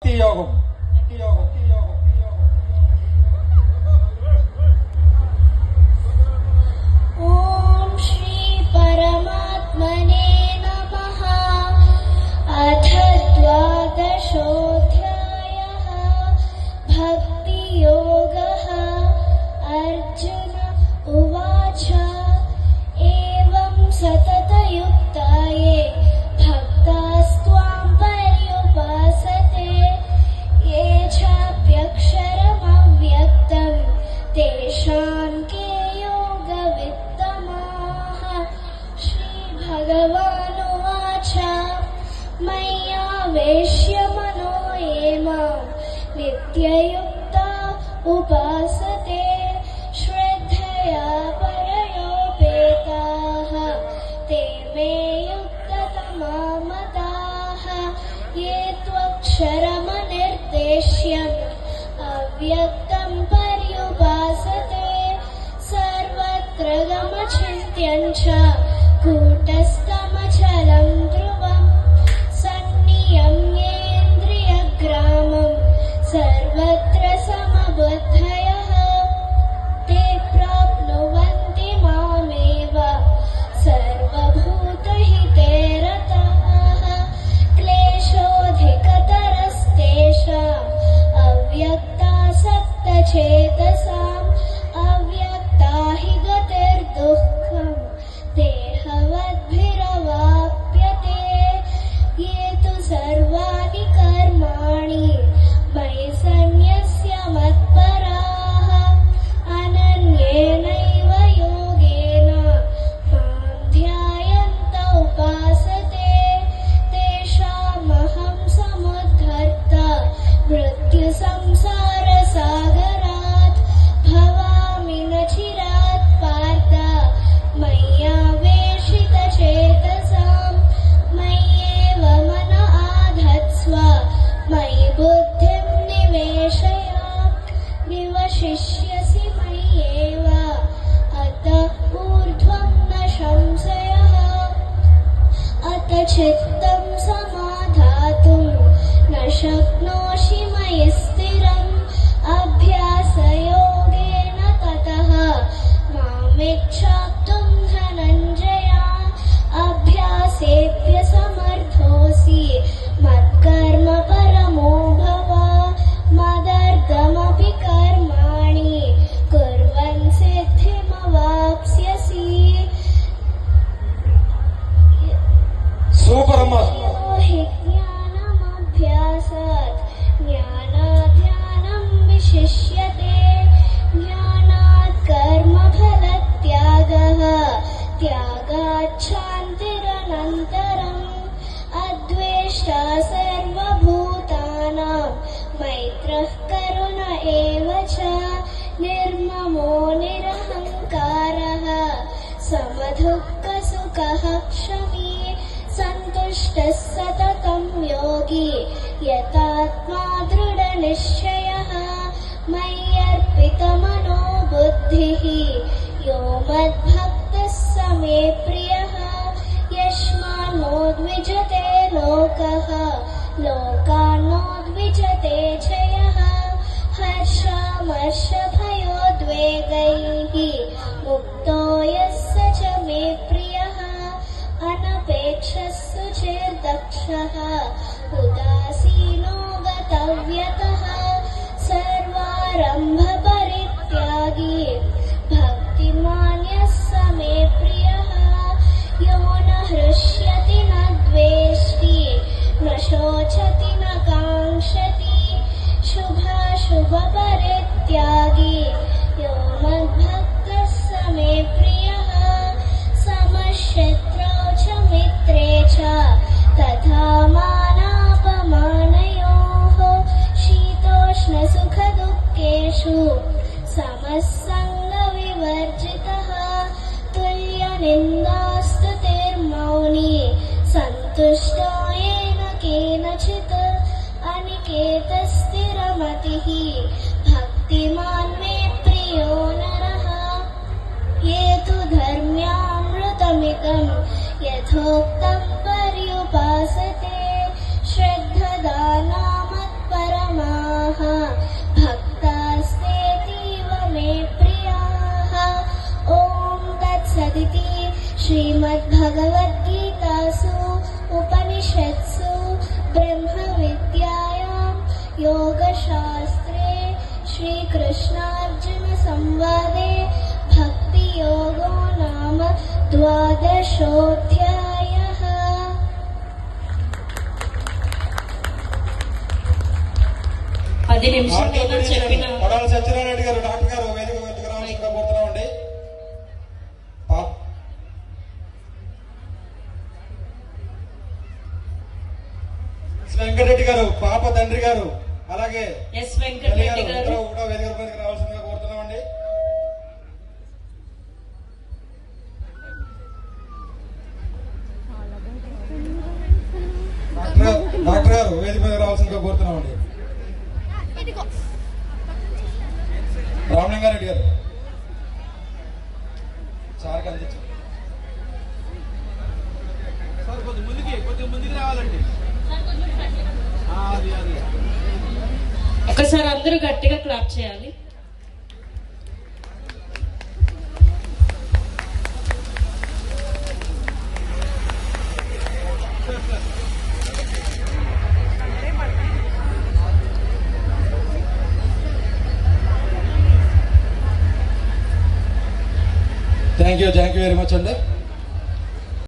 భక్తి యోగం. ఓం శ్రీ పరమాత్మనే నమః. అథ ద్వాదశోऽధ్యాయः భక్తి యోగः. అర్జున ఉవాచ ఏవం సతతయుక్తాయే భక్తాస్త్వాం పర్యుపాసతే ఏ చాప్యక్షరమవ్యక్తం తేషాం కే యోగవిత్తమాః. శ్రీభగవానువాచ మయ్యావేశ్య మనో ఏ మాం నిత్యయుక్తా ఉపాసతే శ్రద్ధయా పరయోపేతాః తే మే యుక్తతమా మతాః. ఏ త్వక్షరమనిర్దేశ్యం అవ్యక్తం పర్యుపాసతే సర్వత్ర గమచింత్యం చ కూటస్థమచలం ధ్రువం సన్నియమ్యేంద్రియగ్రామం సర్వత్ర సమబుద్ధయః తే ప్రాప్నువంతి మామేవ సర్వభూతహితే రతాః. క్లేశోధికతరస్తేషాం అవ్యక్తాసక్తచేతసాం అవ్యక్తా హి గతిర్దుఃఖం దేహవద్భిరవాప్యతే. ఏ తు సర్వాణి కర్మాణి మయి సన్యస్య మత్పరాః అనన్యేనైవ యోగేన మాం ధ్యాయంత ఉపాసతే తేషామహం సముద్ధర్త మృత్యు సంసార సాగరాత్ భవామి న చిరాత్ పార్థ మయ్యావేశిత చేతసాం మయ్యేవ మన ఆధత్స్వ మయి బుద్ధిం నివేశయ నివశిష్యసి మయ్యేవ అత ఊర్ధ్వం న సంశయః. అత చిత్తం సమాధాతుం న శక్నోషి మయి స్థిరం అభ్యాసయోగేన తతః మామిచ్ఛాప్తుం ధనంజయ. అభ్యాసేభ్య సమర్థోసి మత్కర్మ పరమో భవ మదర్థమపి కర్మాణి కుర్వన్ సిద్ధిమవాప్స్యసి. సూపర్ అమ్మా. హి జ్ఞానమభ్యాసాత్ జ్ఞానాధ్యానం విశిష్యతే. జ్ఞానాత్ కర్మఫలత్యాగః త్యాగాత్ శాంతిరనంతరం. అద్వేష్టా సర్వభూతానాం మైత్రః కరుణ ఏవ చ. నిర్మమో నిరహంకారః సమదుఃఖసుఖః క్షమీ. సంతుష్టः సతతం యోగి యతాత్మా దృఢనిశ్చయः. మయ్యర్పితమనో బుద్ధిః యో మద్భక్తः స మే ప్రియः. యస్మాన్నో ద్విజతే లోకः లోకాన్నో ద్విజతే చ యः. హర్షామర్షభయోద్వేగైః ముక్తో యः స చ మే ప్రియः. అనపేక్షः శుచిర్దక్షः ఉదాసీనో గతవ్యతः. సర్వారంభ పరిత్యాగి భక్తిమాన్ యः స మే ప్రియः. యో న హృష్యతి న ద్వేష్టి న శోచతి న కాంక్షతి శుభాశుభ పరిత్యాగి యో మద్భక్తः స మే ప్రియः. సమశత్రౌ చ మిత్రే చ తథా మానాపమానయోః. శీతోష్ణసుఖదుఃఖేషు సమస్సంగ వివర్జితః. తుల్యనిందాస్తుతిర్మౌని సంతుష్టో येन केनचित्. अनिकेतस्थिरमतिः भक्तिमान् मे प्रियो नरः. ये तु धर्म्यामृतमिदं यथोक्तं पर्युपासते श्रद्धदानामत्परायणः. योगशास्त्रे श्रीकृष्णार्जुनसंवादे भक्तियोगो नाम द्वादशोऽध्यायः। 10 నిమిషాలు చెప్పిన పడాల సత్యనారాయణ గారు డాక్టర్ గారు వేదిక మీదకి రావాల్సిందిగా కోరుతున్నామండి. వెంకటరెడ్డి గారు పాప తండ్రి గారు అలాగే ఎస్ వెంకటరెడ్డి గారు కూడా వేదిక మీదకి రావాల్సిందిగా కోరుతున్నామండి. డాక్టర్ గారు వేదిక మీద రావాల్సిందిగా కోరుతున్నామండి. రామలింగారెడ్డి గారు సార్కి అందించారు. కొద్దిగా ముందుకి రావాలండి. ఒకసారి అందరూ గట్టిగా క్లాప్ చేయాలి. థ్యాంక్ యూ వెరీ మచ్ అండి.